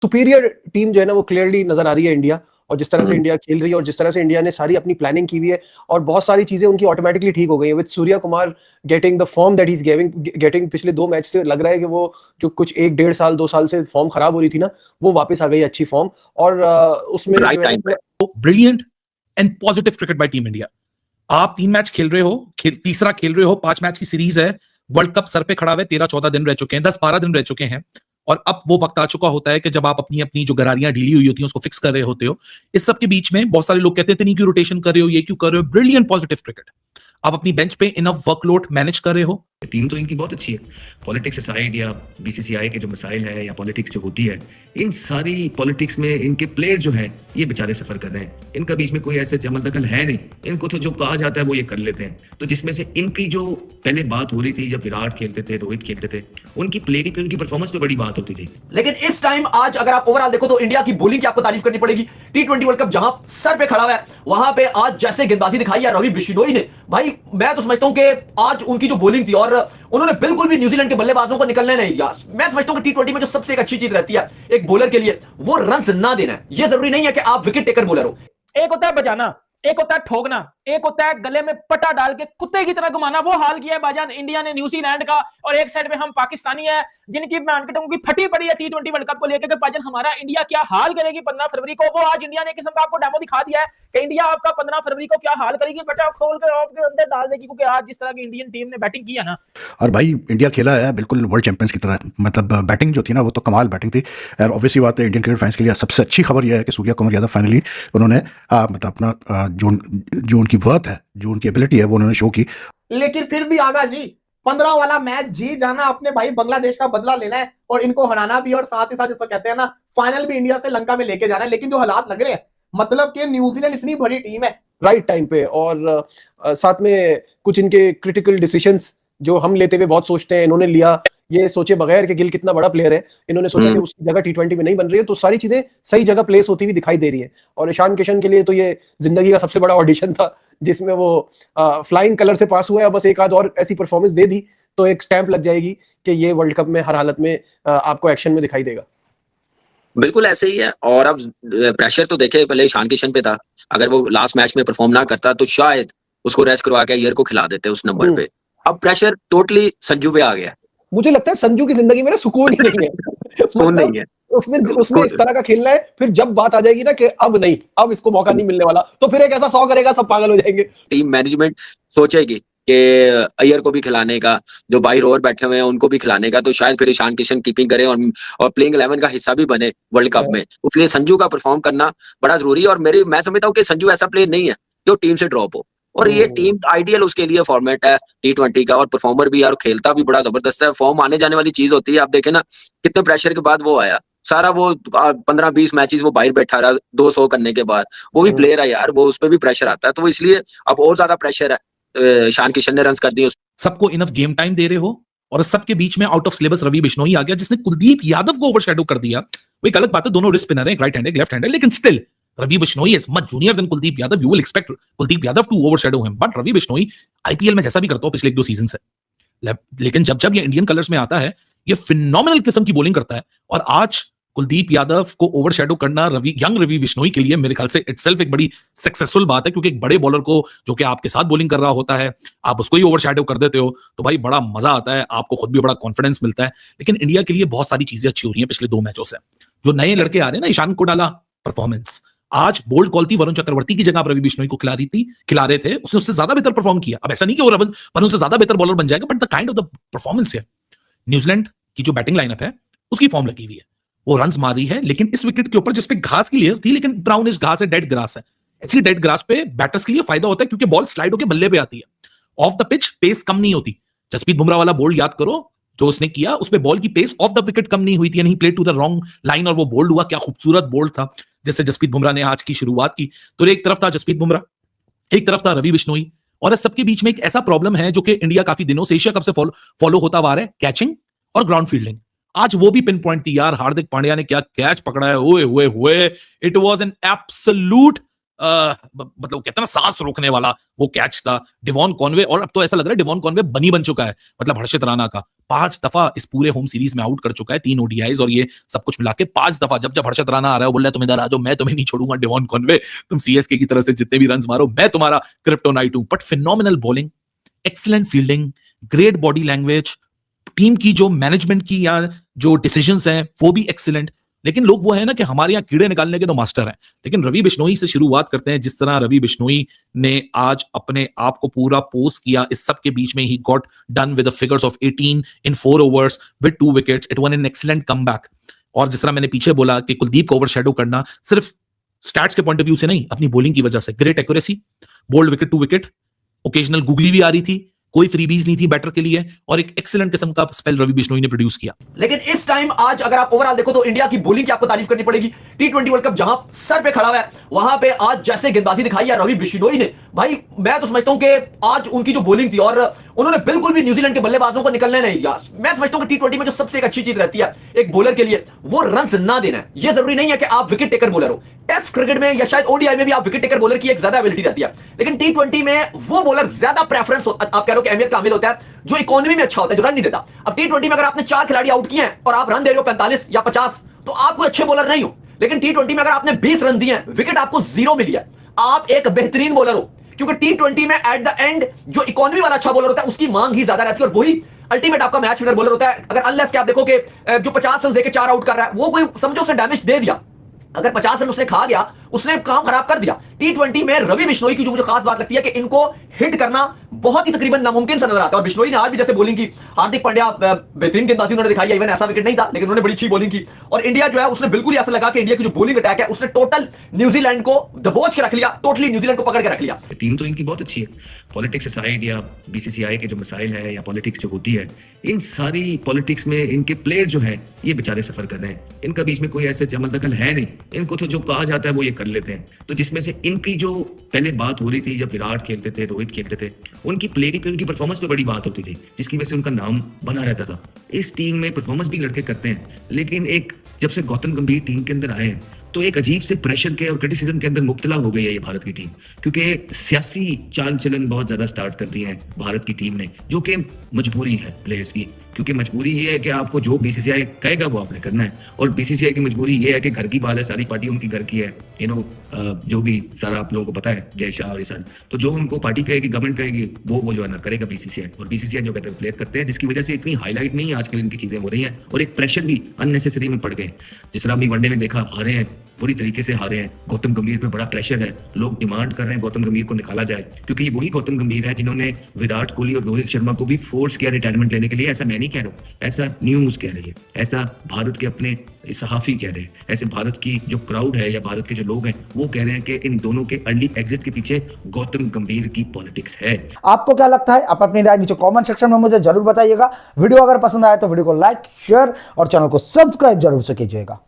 Superior team जो है ना वो क्लियरली नजर आ रही है इंडिया, और जिस तरह से इंडिया खेल रही है और जिस तरह से इंडिया ने सारी अपनी प्लानिंग की हुई है, और बहुत सारी चीजें उनकी ऑटोमेटिकली ठीक हो गई है with Surya Kumar getting the form that he is getting. पिछले 2 मैच से लग रहा है कि वो जो कुछ 1-1.5 साल 2 साल से फॉर्म खराब हो रही थी ना, वो वापस आ गई अच्छी फॉर्म, और उसमें brilliant and positive cricket bye team India. आप 3 मैच खेल रहे हो, तीसरा खेल रहे हो, 5 मैच की सीरीज है, वर्ल्ड कप सर पे खड़ा हुआ है, 13-14 दिन रह चुके हैं, 10-12 दिन रह चुके हैं, और अब वो वक्त आ चुका होता है कि जब आप अपनी अपनी जो गरारियां ढीली हुई होती हैं उसको फिक्स कर रहे होते हो। इस सब के बीच में बहुत सारे लोग कहते हैं इतनी क्यों रोटेशन कर रहे हो, ये क्यों कर रहे हो। Brilliant positive cricket. आप अपनी बेंच पे इनफ वर्कलोड मैनेज कर रहे हो। टीम तो इनकी बहुत अच्छी है। पॉलिटिक्स साइड या बीसीसीआई के जो मसाइल है या पॉलिटिक्स जो होती है, इन सारी पॉलिटिक्स में इनके प्लेयर जो है ये बेचारे सफर कर रहे हैं। इनका बीच में कोई ऐसे जमल दखल है नहीं, इनको तो जो कहा जाता है वो ये कर लेते हैं। तो जिसमें से इनकी जो पहले बात हो रही थी जब विराट खेलते थे, रोहित खेलते थे, उनकी प्लेइंग पे, उनकी परफॉर्मेंस पे बड़ी बात होती थी। लेकिन इस टाइम आज अगर आप ओवरऑल देखो तो इंडिया की बॉलिंग की आपको तारीफ करनी पड़ेगी। T20 वर्ल्ड कप जहां सर पे खड़ा हुआ है, वहां पे आज जैसे गेंदबाजी दिखाई है रवि बिश्नोई ने, भाई मैं तो समझता हूं कि आज उनकी जो बॉलिंग थी, और उन्होंने बिल्कुल भी न्यूजीलैंड के बल्लेबाजों को निकलने नहीं दिया। मैं समझता हूं कि T20 में जो सबसे एक अच्छी चीज रहती है एक बॉलर के लिए, वो रन्स ना देना है। ये जरूरी नहीं है कि आप विकेट टेकर बॉलर हो। एक होता है बजाना, एक होता है ठोकना, एक होता है गले में पट्टा डाल के कुत्ते की तरह घुमाना। वो हाल किया है भाईजान इंडिया ने न्यूजीलैंड का, और एक साइड में हम पाकिस्तानी है जिनकी मार्केटों की फटी पड़ी है T20 वर्ल्ड कप को लेकर कि भाईजान हमारा इंडिया क्या हाल करेगी 15 फरवरी को। वो आज इंडिया ने किस्म का आपको डेमो दिखा दिया है कि इंडिया आपका 15 फरवरी को क्या हाल करेगी, बेटा खोल कर आपके अंदर डाल देगी, क्योंकि आज जिस तरह की इंडियन टीम ने बैटिंग की है ना। और भाई इंडिया खेला है बिल्कुल वर्ल्ड चैंपियंस की तरह, मतलब बैटिंग जो थी ना वो तो कमाल बैटिंग थी। और ऑब्वियसली बात है इंडियन क्रिकेट फैंस के लिए सबसे अच्छी खबर यह है कि सूर्या कुमार यादव फाइनली उन्होंने मतलब अपना जो उनकी वर्थ है, जो उनकी एबिलिटी है, वो उन्होंने शो की। लेकिन फिर भी आगा जी 15 वाला मैच जी जाना, अपने भाई बांग्लादेश का बदला लेना है और इनको हराना भी, और साथ ही साथ जैसा कहते हैं ना फाइनल भी इंडिया से लंका में लेके जाना है। लेकिन जो हालात लग रहे हैं, मतलब कि न्यूजीलैंड इतनी बड़ी टीम है राइट टाइम पे, और साथ में कुछ इनके क्रिटिकल डिसीजंस जो हम लेते हुए बहुत सोचते हैं, इन्होंने लिया ये सोचे बगैर कि गिल कितना बड़ा प्लेयर है, इन्होंने सोचा कि उसकी जगह T20 में नहीं बन रही है, तो सारी चीजें सही जगह प्लेस होती हुई दिखाई दे रही है। और ईशान किशन के लिए तो ये जिंदगी का सबसे बड़ा ऑडिशन था, जिसमें वो फ्लाइंग कलर से पास हुआ है। बस एक आध और ऐसी परफॉर्मेंस दे दी तो एक स्टैंप लग जाएगी कि ये वर्ल्ड कप में हर हालत में आपको एक्शन में दिखाई देगा। बिल्कुल ऐसे ही है। और अब प्रेशर तो देखे, पहले ईशान किशन पे था, अगर वो लास्ट मैच में परफॉर्म ना करता तो शायद उसको रेस्ट करवा के अय्यर को खिला देते उस नंबर पे। अब प्रेशर टोटली संजू पे आ गया। मुझे लगता है संजू की जिंदगी में ना सुकून ही नहीं है। सुकून नहीं है। उसने इस तरह का खेलना है, फिर जब बात आ जाएगी ना कि अब नहीं, अब इसको मौका नहीं मिलने वाला, तो फिर एक ऐसा 100 करेगा, सब पागल हो जाएंगे। टीम मैनेजमेंट सोचेगी कि अय्यर को भी खिलाने का, जो बाहर ओवर बैठे हुए हैं उनको भी खिलाने का, तो शायद फिर ईशान किशन कीपिंग करे और प्लेइंग 11 का हिस्सा भी बने वर्ल्ड कप में। इसलिए संजू का परफॉर्म करना बड़ा जरूरी है। और मैं समझता हूँ कि संजू ऐसा प्लेयर नहीं है जो टीम से ड्रॉप हो, और ये टीम आइडियल उसके लिए फॉर्मेट है T20 का, और परफॉर्मर भी और खेलता भी बड़ा जबरदस्त है। फॉर्म आने जाने वाली चीज होती है। आप देखें ना कितने प्रेशर के बाद वो आया, सारा वो 15-20 मैचेस वो बाहर बैठा रहा 200 करने के बाद। वो भी प्लेयर है यार, वो उस पर भी प्रेशर आता है, तो इसलिए अब और ज्यादा प्रेशर है। ईशान किशन ने रन कर दिए। सबको इनफ गेम टाइम दे रहे हो, और सबके बीच में out of syllabus Ravi Bishnoi आ गया जिसने कुलदीप यादव को ओवरशैडो कर दिया। वो एक अलग बात है, दोनों रिस्ट स्पिनर है, राइट हैंड है, लेफ्ट हैंड है, लेकिन still Ravi Bishnoi is much junior than Kuldeep Yadav. You will expect Kuldeep Yadav to overshadow him, but Ravi Bishnoi IPL में जैसा भी करता हो पिछले 1-2 सीजन से, लेकिन जब ये इंडियन कलर्स में आता है ये फिनोमिनल किस्म की बॉलिंग करता है। और आज कुलदीप यादव को ओवरशैडो करना यंग रवि बिश्नोई के लिए मेरे ख्याल से इटसेल्फ एक बड़ी सक्सेसफुल बात है, क्योंकि एक बड़े बॉलर को जो कि आपके साथ बॉलिंग कर रहा होता है, आप उसको ही ओवरशैडो कर देते हो तो भाई बड़ा मजा आता है, आपको खुद भी बड़ा कॉन्फिडेंस मिलता है। लेकिन इंडिया के लिए बहुत सारी चीजें अच्छी हो रही हैं पिछले 2 मैचों से। जो नए लड़के आ रहे हैं ना, ईशान को डाला परफॉर्मेंस, आज बोल्ड कॉल थी वरुण चक्रवर्ती की जगह आप रवि बिश्नोई को खिला रहे थे, उसने उससे ज्यादा बेहतर परफॉर्म किया। अब ऐसा नहीं कि वो वरुण से ज्यादा बेहतर बॉलर बन जाएगा, but the kind of the performance है। न्यूजीलैंड की जो बैटिंग लाइनअप है उसकी फॉर्म लगी हुई है, वो रन्स मार रही है, लेकिन इस विकेट के ऊपर जिसपे घास की लेयर थी, लेकिन ब्राउनिश घास है, डेड ग्रास है। ऐसी डेड ग्रास पे बैटर्स के लिए फायदा होता है क्योंकि बॉल स्लाइड होकर बल्ले पे आती है। ऑफ द पिच पेस कम नहीं होती। जसप्रीत बुमराह वाला बोल्ड याद करो जो उसने किया, उसमें बॉल की पेस ऑफ द विकेट कम नहीं हुई थी, यानी play to the wrong line, और वो बोल्ड हुआ। क्या खूबसूरत बोल्ड था जिससे जसप्रीत बुमराह ने आज की शुरुआत की। तो एक तरफ था जसप्रीत बुमराह, एक तरफ था रवि बिश्नोई, और इस सबके बीच में एक ऐसा प्रॉब्लम है जो कि इंडिया काफी दिनों से एशिया कप से फॉलो होता आ रहा है, कैचिंग और ग्राउंड फील्डिंग। आज वो भी पिन पॉइंट थी यार, हार्दिक पांड्या ने क्या कैच पकड़ा है, ओए ओए ओए, इट वाज एन एब्सोल्यूट मतलब कहते हैं ना सांस रोकने वाला वो कैच था डिवॉन कॉनवे, और अब तो ऐसा लग रहा है डिवॉन कॉनवे बनी बन चुका है मतलब हर्षित राणा का। 5 दफा इस पूरे होम सीरीज में आउट कर चुका है, 3 ओडीआईज और ये सब कुछ मिला के 5 दफा। जब जब हर्षित राणा आ रहा है बोल रहा है तुम इधर आ जाओ, मैं तुम्हें नहीं छोड़ूंगा डिवॉन कॉनवे, तुम सीएसके की तरफ से जितने भी रन मारो मैं तुम्हारा क्रिप्टोनाइट हूं। But phenomenal bowling, excellent fielding, great body language, team की जो मैनेजमेंट की या जो डिसीजंस हैं वो भी एक्सीलेंट। लेकिन लोग वो है ना कि हमारे यहाँ कीड़े निकालने के तो मास्टर हैं। लेकिन रवि बिश्नोई से शुरुआत करते हैं। जिस तरह रवि बिश्नोई ने आज अपने आप को पूरा पोस्ट किया, इस सब के बीच में he got done with the figures of 18 in 4 overs with 2 wickets, it one an excellent comeback. और जिस तरह मैंने पीछे बोला कि कुलदीप को ओवरशैडो करना सिर्फ स्टैट्स के पॉइंट ऑफ व्यू से नहीं, अपनी बॉलिंग की वजह से, great accuracy, bowled wicket to wicket, occasional googly भी आ रही थी, कोई फ्रीबीज नहीं थी बैटर के लिए, और एक एक्सीलेंट किस्म का स्पेल रवि बिश्नोई ने प्रोड्यूस किया। लेकिन इस टाइम आज अगर आप ओवरऑल देखो तो इंडिया की बॉलिंग की आपको तारीफ करनी पड़ेगी। टी20 वर्ल्ड कप जहां सर पे खड़ा हुआ है वहां पे आज जैसे गेंदबाजी दिखाई है रवि बिश्नोई ने, भाई मैं तो समझता हूं कि आज उनकी जो बॉलिंग थी और उन्होंने बिल्कुल भी न्यूजीलैंड के बल्लेबाजों को निकलने नहीं दिया। मैं समझता हूं कि टी20 में जो सबसे एक अच्छी चीज रहती है एक बॉलर के लिए वो रन ना देना है। ये जरूरी नहीं है कि आप विकेट टेकर बॉलर हो। टेस्ट क्रिकेट में या शायद ओडीआई में भी आप विकेट टेकर बॉलर की एक ज्यादा एबिलिटी रहती है, लेकिन टी20 में वो बॉलर ज्यादा प्रेफरेंस आप कह रहे हो कि अहमियत का हामिल होता है जो इकोनॉमी में अच्छा होता है, जो रन नहीं देता। अब टी20 में अगर आपने 4 खिलाड़ी आउट किए हैं और आप रन दे रहे हो 45 या 50 तो आप कोई अच्छे बॉलर नहीं हो। लेकिन टी20 में अगर आपने 20 रन दिए हैं, विकेट आपको 0 मिली है, आप एक बेहतरीन बॉलर हो। क्योंकि टी20 में एट द एंड जो इकोनॉमी वाला अच्छा बॉलर होता है उसकी मांग ही ज्यादा रहती है और वही अल्टीमेट आपका मैच विनर बॉलर होता है। अगर अनलेस कि आप देखो कि जो 50 रन देके 4 आउट कर रहा है वो कोई समझो उसने डैमेज दे दिया, अगर 50 रन उसने खा गया उसने काम खराब कर दिया। टी20 में रवि बिश्नोई की जो मुझे खास बात लगती है कि इनको हिट करना बहुत ही तकरीबन नामुमकिन सा नजर आता है। और बिश्नोई ने आज भी जैसे बॉलिंग की, हार्दिक पांड्या बेहतरीन गेंदबाजी उन्होंने दिखाई है, इवन ऐसा विकेट नहीं था लेकिन उन्होंने बड़ी अच्छी बॉलिंग की। और इंडिया जो है उसने बिल्कुल ही ऐसा लगा कि इंडिया की जो बॉलिंग अटैक है उसने टोटल न्यूजीलैंड को दबोच के रख लिया, टोटली न्यूजीलैंड को पकड़ के रख लिया। टीम तो इनकी बहुत अच्छी है। पॉलिटिक्स असाइड या बीसीसीआई के जो मसाइल है या पॉलिटिक्स जो होती है, इन सारी पॉलिटिक्स में इनके प्लेयर जो है ये बेचारे सफर कर रहे हैं। इनका बीच में कोई ऐसे जमल दखल है नहीं, इनको तो जो कहा जाता है वो ये कर लेते हैं। तो जिसमें से इनकी जो पहले बात हो रही थी जब विराट खेलते थे, रोहित खेलते थे, उनकी प्ले की उनकी परफॉर्मेंस पे बड़ी बात होती थी जिसकी वजह से उनका नाम बना रहता था। इस टीम में परफॉर्मेंस भी लड़के करते हैं, लेकिन एक जब से गौतम गंभीर टीम के अंदर आए हैं तो एक अजीब से प्रेशर के और क्रिटिसिज्म के अंदर मुब्तला हो गई है ये भारत की टीम, क्योंकि सियासी चाल चलन बहुत ज्यादा स्टार्ट कर दिए हैं भारत की टीम ने, जो कि मजबूरी है प्लेयर्स की। क्योंकि मजबूरी ये है कि आपको जो बीसीसीआई कहेगा वो आपने करना है, और बीसीसीआई की मजबूरी ये है कि घर की बात है, सारी पार्टी उनकी घर की है, जो भी सारा आप लोगों को पता है, जय शाह और ये सारे, तो जो उनको पार्टी कहेगी, गवर्नमेंट कहेगी, वो जो है ना करेगा बीसीसीआई, और बीसीसीआई जो कहते हैं प्लेयर करते हैं, जिसकी वजह से इतनी हाईलाइट नहीं है आजकल इनकी चीजें हो रही हैं और एक प्रेशर भी अननेसेसरी में पड़ गए। जिस तरह अभी वनडे में देखा, हारे हैं, बुरी तरीके से हारे हैं, गौतम गंभीर पे बड़ा प्रेशर है, लोग डिमांड कर रहे हैं गौतम गंभीर को निकाला जाए, क्योंकि ये वही गौतम गंभीर है जिन्होंने विराट कोहली और रोहित शर्मा को भी फोर्स किया रिटायरमेंट लेने के लिए। ऐसा मैं नहीं कह रहा हूँ, ऐसा न्यूज कह रही है, ऐसा भारत के अपने सहाफी कह रहे हैं, ऐसे भारत की जो क्राउड है या भारत के जो लोग हैं वो कह रहे हैं कि इन दोनों के अर्ली एग्जिट के पीछे गौतम गंभीर की पॉलिटिक्स है। आपको क्या लगता है? आप अपनी राय नीचे कमेंट सेक्शन में मुझे जरूर बताइएगा। वीडियो अगर पसंद आए तो वीडियो को लाइक, शेयर और चैनल को सब्सक्राइब जरूर से कीजिएगा।